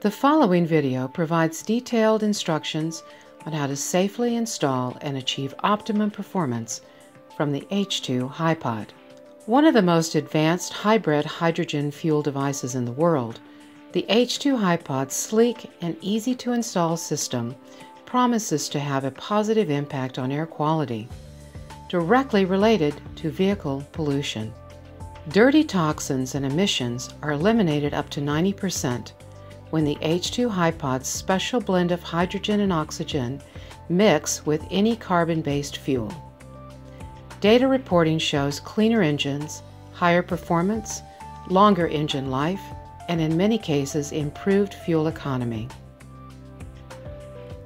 The following video provides detailed instructions on how to safely install and achieve optimum performance from the H2HYPOD. One of the most advanced hybrid hydrogen fuel devices in the world, the H2HYPOD's sleek and easy-to-install system promises to have a positive impact on air quality, directly related to vehicle pollution. Dirty toxins and emissions are eliminated up to 90% when the H2HYPOD's special blend of hydrogen and oxygen mix with any carbon-based fuel. Data reporting shows cleaner engines, higher performance, longer engine life, and in many cases improved fuel economy.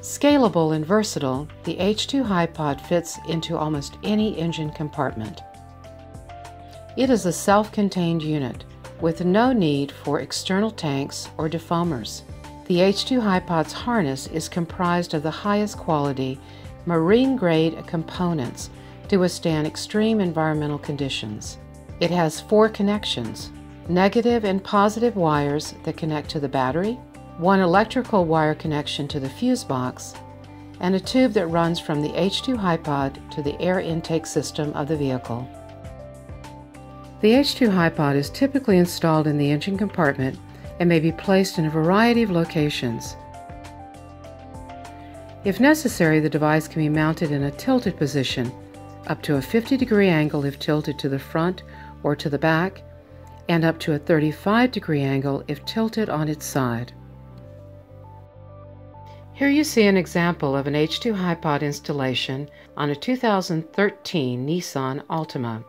Scalable and versatile, the H2HYPOD fits into almost any engine compartment. It is a self-contained unit with no need for external tanks or defoamers. The H2HYPOD's harness is comprised of the highest quality marine-grade components to withstand extreme environmental conditions. It has 4 connections: negative and positive wires that connect to the battery, 1 electrical wire connection to the fuse box, and a tube that runs from the H2HYPOD to the air intake system of the vehicle. The H2HYPOD is typically installed in the engine compartment and may be placed in a variety of locations. If necessary, the device can be mounted in a tilted position, up to a 50-degree angle if tilted to the front or to the back, and up to a 35-degree angle if tilted on its side. Here you see an example of an H2HYPOD installation on a 2013 Nissan Altima.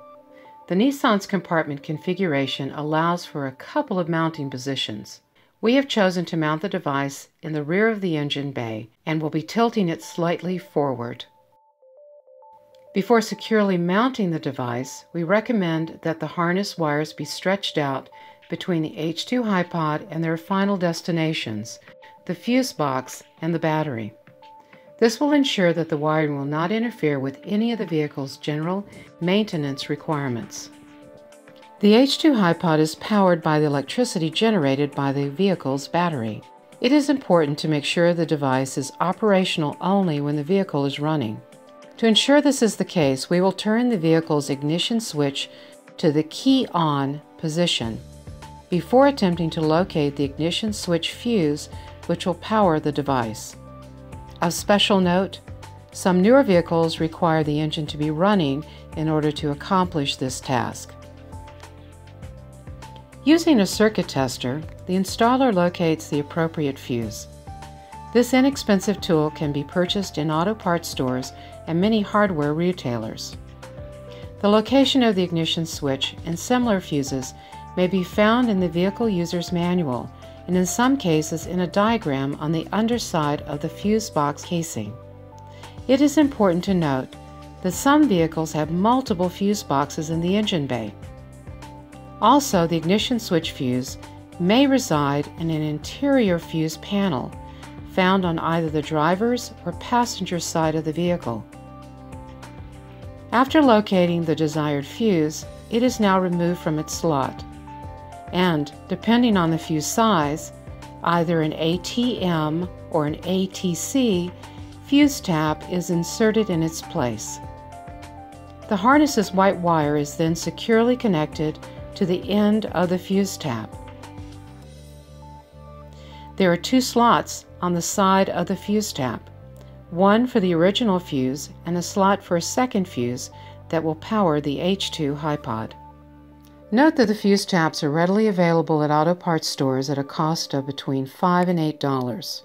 The Nissan's compartment configuration allows for a couple of mounting positions. We have chosen to mount the device in the rear of the engine bay and will be tilting it slightly forward. Before securely mounting the device, we recommend that the harness wires be stretched out between the H2HYPOD and their final destinations, the fuse box and the battery. This will ensure that the wiring will not interfere with any of the vehicle's general maintenance requirements. The H2HYPOD is powered by the electricity generated by the vehicle's battery. It is important to make sure the device is operational only when the vehicle is running. To ensure this is the case, we will turn the vehicle's ignition switch to the key on position before attempting to locate the ignition switch fuse which will power the device. Of special note, some newer vehicles require the engine to be running in order to accomplish this task. Using a circuit tester, the installer locates the appropriate fuse. This inexpensive tool can be purchased in auto parts stores and many hardware retailers. The location of the ignition switch and similar fuses may be found in the vehicle user's manual, and in some cases in a diagram on the underside of the fuse box casing. It is important to note that some vehicles have multiple fuse boxes in the engine bay. Also, the ignition switch fuse may reside in an interior fuse panel found on either the driver's or passenger side of the vehicle. After locating the desired fuse, it is now removed from its slot, and depending on the fuse size, either an ATM or an ATC fuse tab is inserted in its place. The harness's white wire is then securely connected to the end of the fuse tab. There are 2 slots on the side of the fuse tab, one for the original fuse and a slot for a second fuse that will power the H2HYPOD. Note that the fuse tabs are readily available at auto parts stores at a cost of between $5 and $8.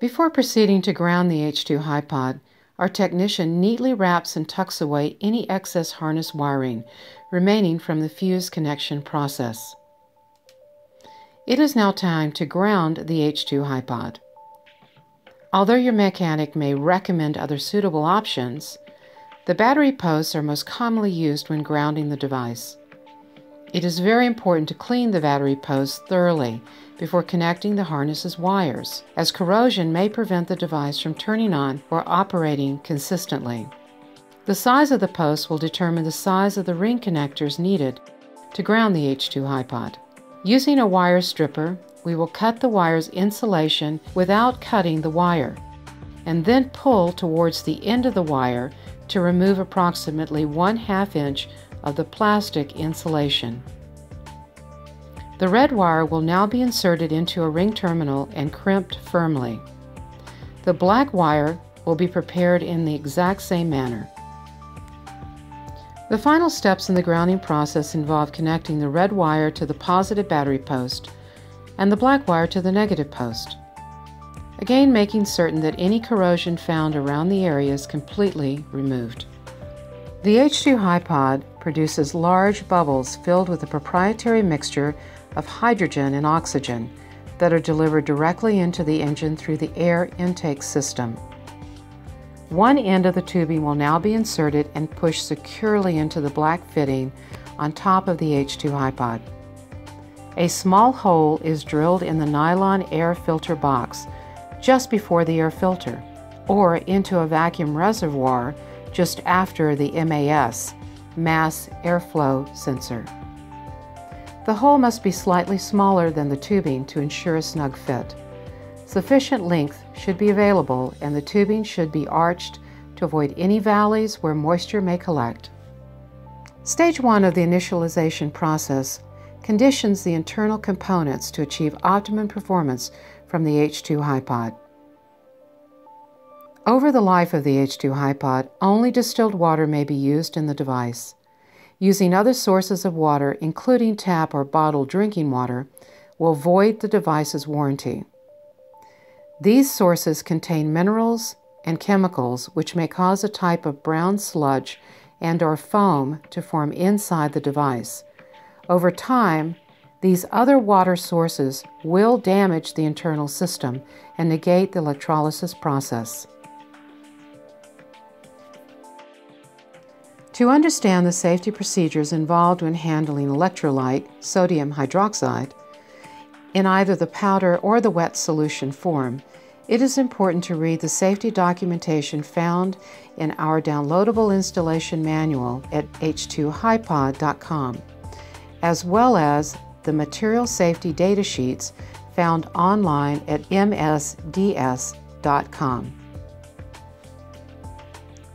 Before proceeding to ground the H2HYPOD, our technician neatly wraps and tucks away any excess harness wiring remaining from the fuse connection process. It is now time to ground the H2HYPOD. Although your mechanic may recommend other suitable options, the battery posts are most commonly used when grounding the device. It is very important to clean the battery posts thoroughly before connecting the harness's wires, as corrosion may prevent the device from turning on or operating consistently. The size of the posts will determine the size of the ring connectors needed to ground the H2HYPOD. Using a wire stripper we will cut the wire's insulation without cutting the wire, and then pull towards the end of the wire to remove approximately 1/2 inch of the plastic insulation. The red wire will now be inserted into a ring terminal and crimped firmly. The black wire will be prepared in the exact same manner. The final steps in the grounding process involve connecting the red wire to the positive battery post and the black wire to the negative post. Again, making certain that any corrosion found around the area is completely removed. The H2HYPOD produces large bubbles filled with a proprietary mixture of hydrogen and oxygen that are delivered directly into the engine through the air intake system. One end of the tubing will now be inserted and pushed securely into the black fitting on top of the H2HYPOD. A small hole is drilled in the nylon air filter box just before the air filter, or into a vacuum reservoir just after the MAS, mass airflow sensor. The hole must be slightly smaller than the tubing to ensure a snug fit. Sufficient length should be available and the tubing should be arched to avoid any valleys where moisture may collect. Stage 1 of the initialization process conditions the internal components to achieve optimum performance from the H2HYPOD. Over the life of the H2HYPOD, only distilled water may be used in the device. Using other sources of water, including tap or bottled drinking water, will void the device's warranty. These sources contain minerals and chemicals which may cause a type of brown sludge and/or foam to form inside the device. Over time, these other water sources will damage the internal system and negate the electrolysis process. To understand the safety procedures involved when handling electrolyte, sodium hydroxide, in either the powder or the wet solution form, it is important to read the safety documentation found in our downloadable installation manual at H2HYPOD.com, as well as the material safety data sheets found online at MSDS.com.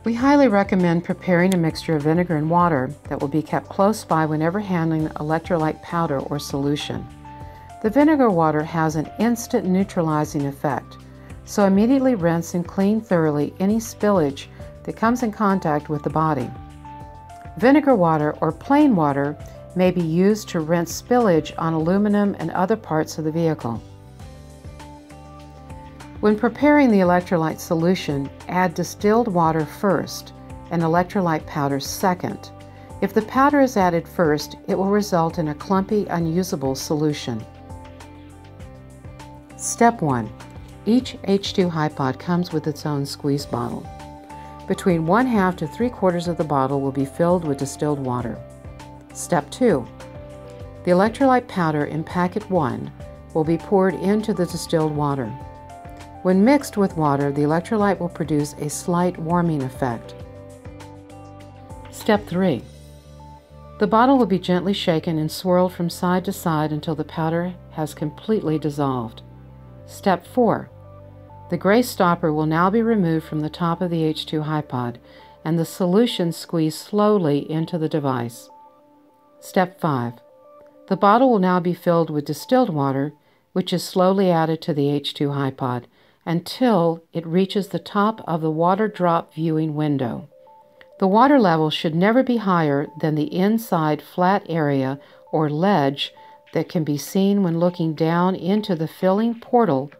We highly recommend preparing a mixture of vinegar and water that will be kept close by whenever handling electrolyte powder or solution. The vinegar water has an instant neutralizing effect, so immediately rinse and clean thoroughly any spillage that comes in contact with the body. Vinegar water or plain water may be used to rinse spillage on aluminum and other parts of the vehicle. When preparing the electrolyte solution, add distilled water first and electrolyte powder second. If the powder is added first, it will result in a clumpy, unusable solution. Step 1. Each H2HYPOD comes with its own squeeze bottle. Between 1/2 to 3/4 of the bottle will be filled with distilled water. Step 2. The electrolyte powder in packet 1 will be poured into the distilled water. When mixed with water, the electrolyte will produce a slight warming effect. Step 3. The bottle will be gently shaken and swirled from side to side until the powder has completely dissolved. Step 4. The gray stopper will now be removed from the top of the H2HYPOD and the solution squeezed slowly into the device. Step 5. The bottle will now be filled with distilled water, which is slowly added to the H2HYPOD until it reaches the top of the water drop viewing window. The water level should never be higher than the inside flat area or ledge that can be seen when looking down into the filling portal.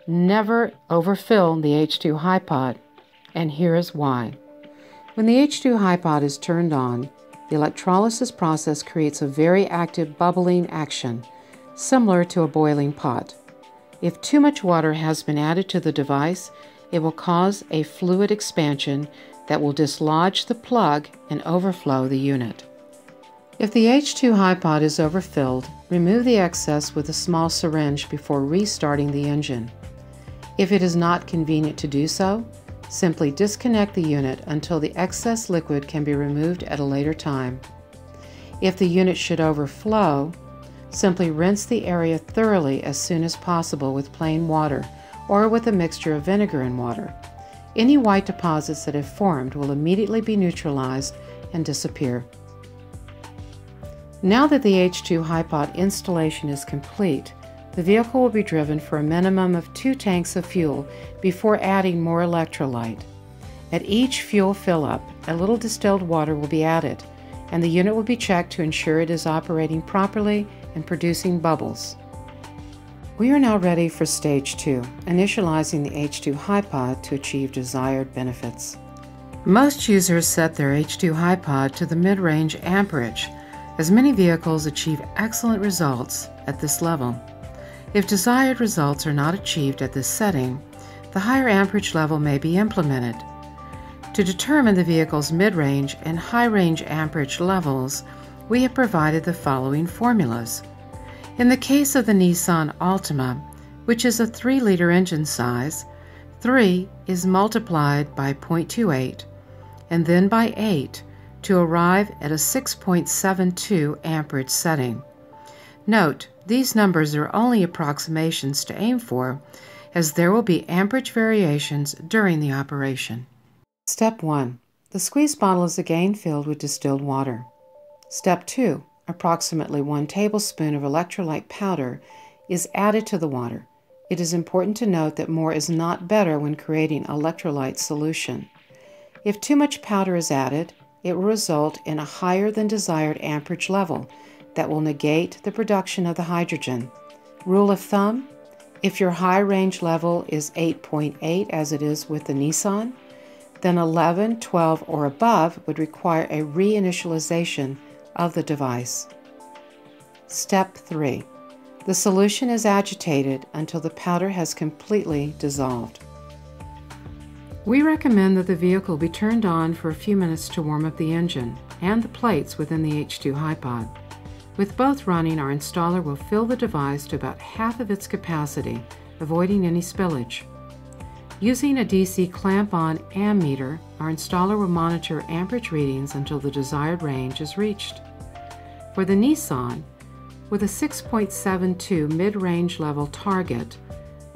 Never overfill the H2HYPOD, and here is why. When the H2HYPOD is turned on, the electrolysis process creates a very active bubbling action, similar to a boiling pot. If too much water has been added to the device, it will cause a fluid expansion that will dislodge the plug and overflow the unit. If the H2HYPOD is overfilled, remove the excess with a small syringe before restarting the engine. If it is not convenient to do so, simply disconnect the unit until the excess liquid can be removed at a later time. If the unit should overflow, Simply rinse the area thoroughly as soon as possible with plain water or with a mixture of vinegar and water. Any white deposits that have formed will immediately be neutralized and disappear. Now that the H2HYPOD installation is complete, the vehicle will be driven for a minimum of 2 tanks of fuel before adding more electrolyte. At each fuel fill-up, a little distilled water will be added, and the unit will be checked to ensure it is operating properly and producing bubbles. We are now ready for Stage 2, initializing the H2HYPOD to achieve desired benefits. Most users set their H2HYPOD to the mid-range amperage, as many vehicles achieve excellent results at this level. If desired results are not achieved at this setting, the higher amperage level may be implemented. To determine the vehicle's mid-range and high-range amperage levels, we have provided the following formulas. In the case of the Nissan Altima, which is a 3-liter engine size, 3 is multiplied by 0.28 and then by 8 to arrive at a 6.72 amperage setting. Note, these numbers are only approximations to aim for, as there will be amperage variations during the operation. Step 1. The squeeze bottle is again filled with distilled water. Step 2. Approximately 1 tablespoon of electrolyte powder is added to the water. It is important to note that more is not better when creating electrolyte solution. If too much powder is added, it will result in a higher than desired amperage level that will negate the production of the hydrogen. Rule of thumb: if your high range level is 8.8 as it is with the Nissan, then 11, 12, or above would require a reinitialization of the device. Step 3. The solution is agitated until the powder has completely dissolved. We recommend that the vehicle be turned on for a few minutes to warm up the engine and the plates within the H2HYPOD. With both running, our installer will fill the device to about half of its capacity, avoiding any spillage. Using a DC clamp-on ammeter, our installer will monitor amperage readings until the desired range is reached. For the Nissan, with a 6.72 mid-range level target,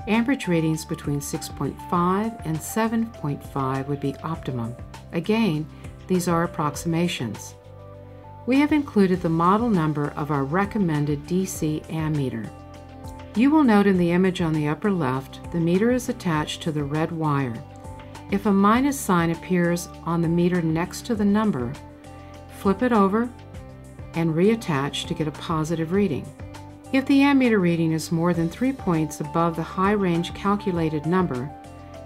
amperage readings between 6.5 and 7.5 would be optimum. Again, these are approximations. We have included the model number of our recommended DC ammeter. You will note in the image on the upper left, the meter is attached to the red wire. If a minus sign appears on the meter next to the number, flip it over and reattach to get a positive reading. If the ammeter reading is more than 3 points above the high range calculated number,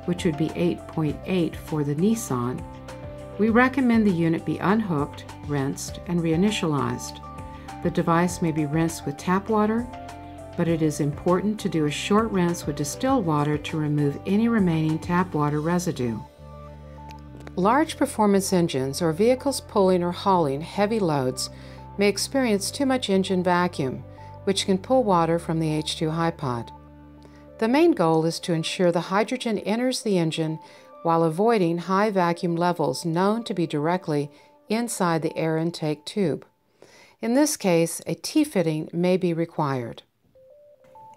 which would be 8.8 for the Nissan, we recommend the unit be unhooked, rinsed, and reinitialized. The device may be rinsed with tap water, but it is important to do a short rinse with distilled water to remove any remaining tap water residue. Large performance engines or vehicles pulling or hauling heavy loads may experience too much engine vacuum, which can pull water from the H2HYPOD. The main goal is to ensure the hydrogen enters the engine while avoiding high vacuum levels known to be directly inside the air intake tube. In this case, a T-fitting may be required.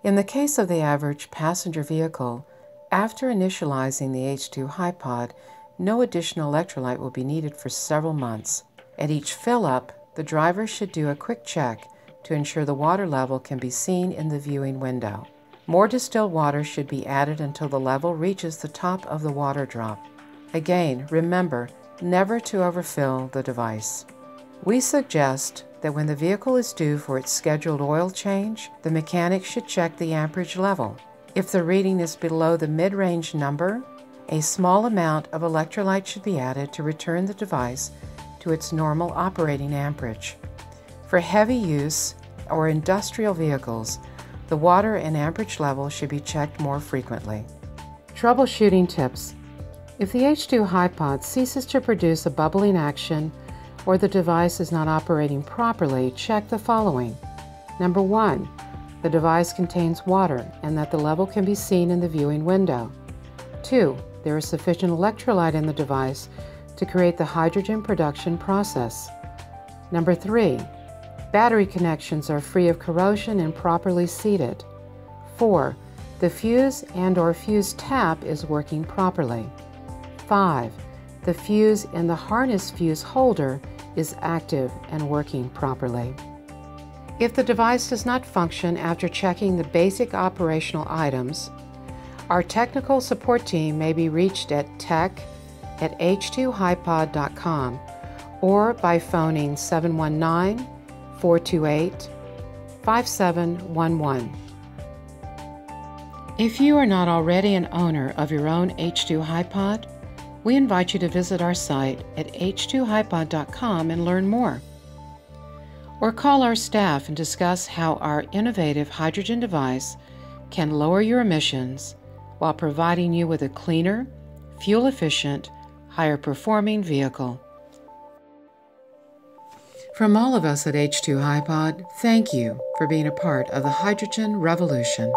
In the case of the average passenger vehicle, after initializing the H2HYPOD, no additional electrolyte will be needed for several months. At each fill-up, the driver should do a quick check to ensure the water level can be seen in the viewing window. More distilled water should be added until the level reaches the top of the water drop. Again, remember never to overfill the device. We suggest that when the vehicle is due for its scheduled oil change, the mechanic should check the amperage level. If the reading is below the mid-range number, a small amount of electrolyte should be added to return the device to its normal operating amperage. For heavy use or industrial vehicles, the water and amperage level should be checked more frequently. Troubleshooting tips. If the H2HYPOD ceases to produce a bubbling action or the device is not operating properly, check the following. Number 1, the device contains water and that the level can be seen in the viewing window. 2, there is sufficient electrolyte in the device to create the hydrogen production process. Number 3, Battery connections are free of corrosion and properly seated. 4. The fuse and/or fuse tap is working properly. 5. The fuse in the harness fuse holder is active and working properly. If the device does not function after checking the basic operational items, our technical support team may be reached at tech@h2hypod.com or by phoning 719-428-5711. If you are not already an owner of your own H2HYPOD, we invite you to visit our site at h2hypod.com and learn more. Or call our staff and discuss how our innovative hydrogen device can lower your emissions while providing you with a cleaner, fuel-efficient, higher-performing vehicle. From all of us at H2HYPOD, thank you for being a part of the hydrogen revolution.